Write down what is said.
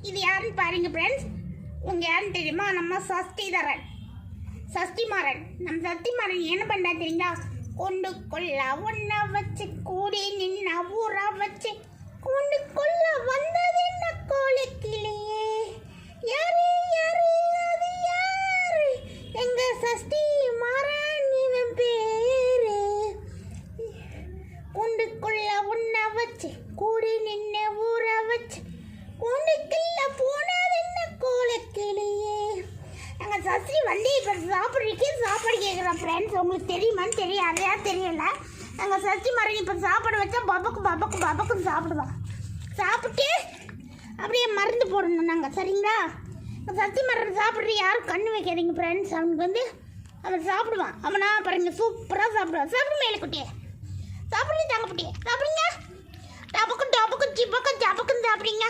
இது யாருன்னு பாருங்க ஃப்ரெண்ட்ஸ். உங்க யாருன்னு தெரியுமா? நம்ம சஷ்டிமாறன். நம்ம சஷ்டிமாறன் என்ன பண்ணா தெரியுங்களா? கொண்டு கொள்ள ஒன்ன வச்சு கூடி நின்ன ஊற வச்சு கொண்டு கொள்ள வந்தது என்ன கோழிக்கிளியே. யாரு யாரு அது யாரு? எங்க சஷ்டிமாறன் இவன் பேரு. கொண்டு கொள்ள ஒன்ன வச்சு கூடி நின்ன ஊற வச்சு கொண்டுக்குள்ள போனது என்ன கோழிக்கிளியே. எங்கள் சஷ்டி வந்து இப்போ சாப்பாடு கேட்குறோம் ஃப்ரெண்ட்ஸ். உங்களுக்கு தெரியுமான்னு தெரியாதையா தெரியல. எங்கள் சஷ்டிமாறன் இப்போ சாப்பாடு வச்சா பபக்குன்னு சாப்பிடுவான். சாப்பிட்டு அப்படியே மருந்து போடணும் நாங்கள், சரிங்களா? எங்கள் சஷ்டிமாறன் சாப்பிட்ற யாரும் கண்ணு வைக்காதீங்க ஃப்ரெண்ட்ஸ். அவனுக்கு வந்து அவன் சாப்பிடுவான். அவனா பாருங்க சூப்பராக சாப்பிடுவான். சாப்பிடு மேலே குட்டியே, சாப்பிடுங்க தாங்க குட்டியே, சாப்பிடுங்க. டபக்கு சிப்பக்கு சாப்பிடுங்க.